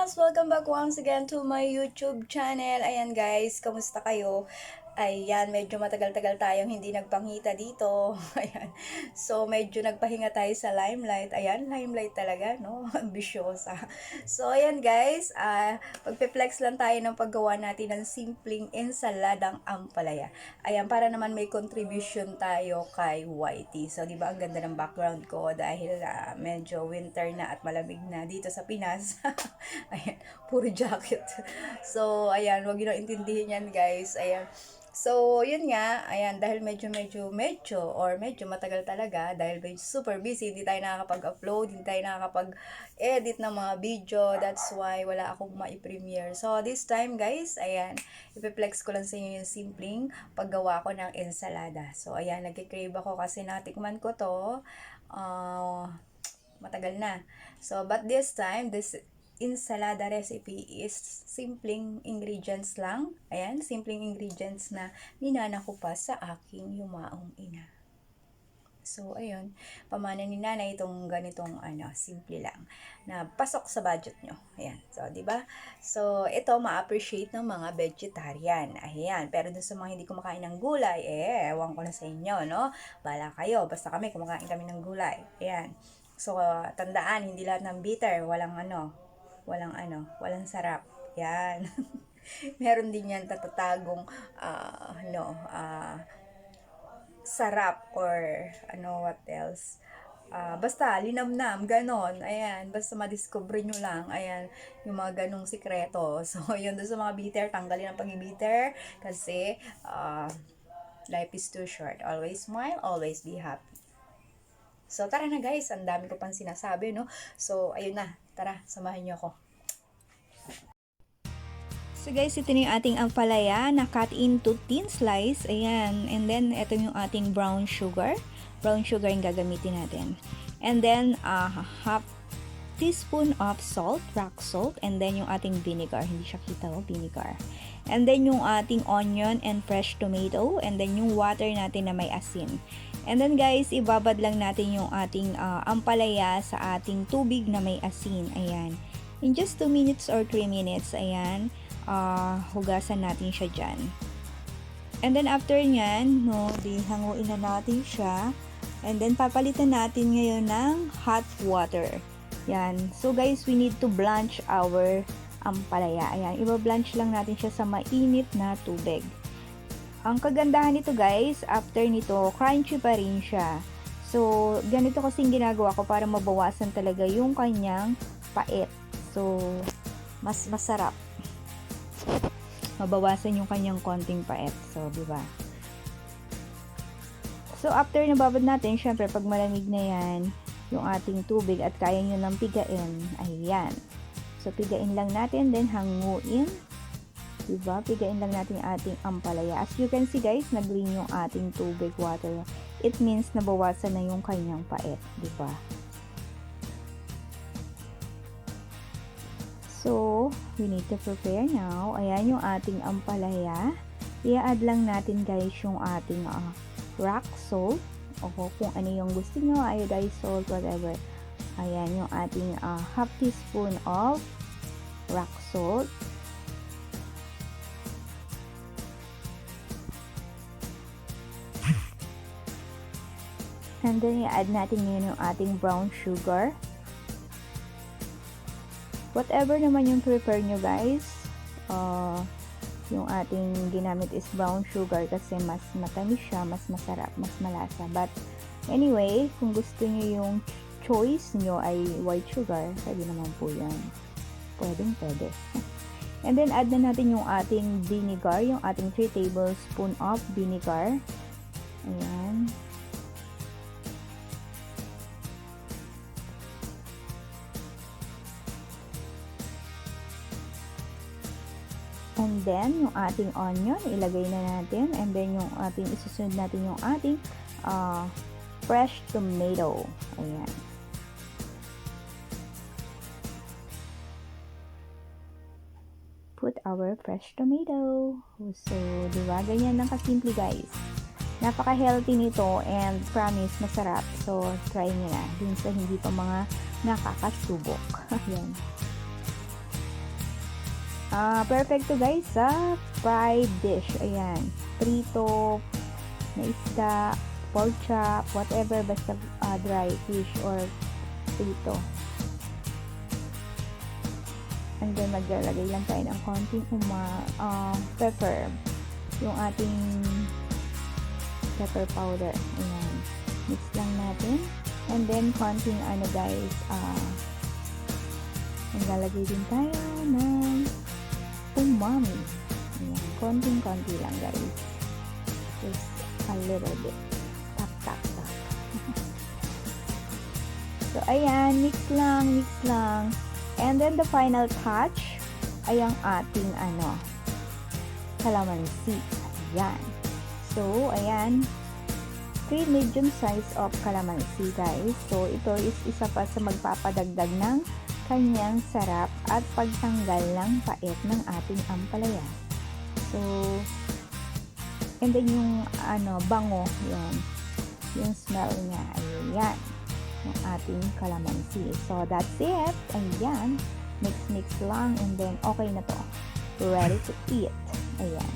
Yes! Welcome back once again to my YouTube channel. Ayan guys, kamusta kayo? Ayan, medyo matagal-tagal tayong hindi nagpangita dito. Ayan. So, medyo nagpahinga tayo sa limelight. Ayan, limelight talaga, no? Ambisyosa. So, ayan guys, magpe-flex lang tayo ng paggawa natin ng simpleng ensaladang ampalaya. Ayan, para naman may contribution tayo kay YT. So, di ba ang ganda ng background ko dahil medyo winter na at malamig na dito sa Pinas. Ayan, puro jacket. So, ayan, wag niyo na intindihin yan guys. Ayan. So, yun nga, ayan, dahil medyo matagal talaga, dahil super busy, hindi tayo nakakapag-upload, hindi tayo nakakapag-edit ng mga video, that's why wala akong ma-premiere. So, this time guys, ayan, ipiplex ko lang sa inyo yung simpleng paggawa ko ng ensalada. So, ayan, nagkikrave ako kasi natikman ko to, matagal na. So, but this time, this ensalada recipe is simpleng ingredients lang. Ayan, simpleng ingredients na ninana ko pa sa aking yumaong ina. So, ayun, pamana ni nanay itong ganitong simple lang na pasok sa budget nyo. Ayan. So, 'di ba? So, ito ma-appreciate ng mga vegetarian. Ayan, pero dun sa mga hindi kumakain ng gulay, ewan ko na sa inyo, no? Bala kayo, basta kumakain kami ng gulay. Ayan. So, tandaan, hindi lahat ng bitter, walang sarap. Yan. Meron din yan tatatagong sarap or what else. Basta linamnam, ganon. Ayan, basta madiscover nyo lang. Ayan, yung mga ganong sikreto. So, yun doon sa mga bitter, tanggalin ang pag-bitter kasi life is too short. Always smile, always be happy. So, tara na guys, ang dami ko pang sinasabi, no? So, ayun na, tara, samahan niyo ako. So guys, ito na yung ating ampalaya na cut into thin slice. Ayan, and then ito yung ating brown sugar. Brown sugar yung gagamitin natin. And then, half teaspoon of salt, rock salt, and then yung ating vinegar. Hindi siya kita, vinegar. And then yung ating onion and fresh tomato, and then yung water natin na may asin. And then guys, ibabad lang natin yung ating ampalaya sa ating tubig na may asin. Ayan. In just 2 minutes or 3 minutes, ayan, hugasan natin siya dyan. And then after nyan, di hanguin na natin siya. And then papalitan natin ngayon ng hot water. Yan. So guys, we need to blanch our ampalaya. Ayan, iba-blanch lang natin siya sa mainit na tubig. Ang kagandahan nito guys, after nito, crunchy pa rin siya. So, ganito kasing ginagawa ko para mabawasan talaga yung kanyang pait. So, mas masarap. Mabawasan yung kanyang konting pait. So, diba? So, after nababad natin, syempre, pag malamig na yan, yung ating tubig at kaya nyo nang pigain, ayan. So, pigain lang natin, then hanguin. Diba? Pigain lang natin yung ating ampalaya. As you can see guys, nag-green yung ating tubig water. It means nabawasan na yung kanyang pait. Diba? So, we need to prepare now. Ayan yung ating ampalaya. I-add lang natin guys yung ating rock salt. O kung ano yung gusto nyo, iodized salt, whatever. Ayan yung ating half teaspoon of rock salt. And then, i-add natin ngayon yung ating brown sugar. Whatever naman yung prepare nyo guys, yung ating ginamit is brown sugar kasi mas matamis siya, mas masarap, mas malasa. But anyway, kung gusto nyo yung choice nyo ay white sugar, pwede naman po yan. Pwede. And then, add na natin yung ating vinegar, yung ating 3 tablespoon of vinegar. Ayan. And then, yung ating onion, ilagay na natin. And then, yung ating, isusunod natin yung ating fresh tomato. Ayan. Put our fresh tomato. So, diba? Ganyan lang kasimple guys. Napaka-healthy nito and promise masarap. So, try nyo na. Dun sa hindi pa mga nakakasubok. Ayan. Perfect to guys sa fried dish. Ayan. Prito, na isda, pork chop, whatever, basta dry fish or prito. And then maglalagay lang tayo ng konting pepper. Yung ating pepper powder. Ayan. Mix lang natin. And then konting guys, maglalagay din tayo ng umami. Ayan. Konting-konti lang guys. Just a little bit. Tap, tap, tap. So, ayan. Mix lang. And then, the final touch ay ang ating, calamansi. Ayan. So, ayan. 3 medium size of calamansi, guys. So, ito is isa pa sa magpapadagdag ng kanyang sarap at pagtanggal ng pait ng ating ampalaya. So, and then yung, bango, yan. Yung smell niya, ayan. Ng ating calamansi. So, that's it. Ayan. Mix lang and then okay na to. Ready to eat. Ayan.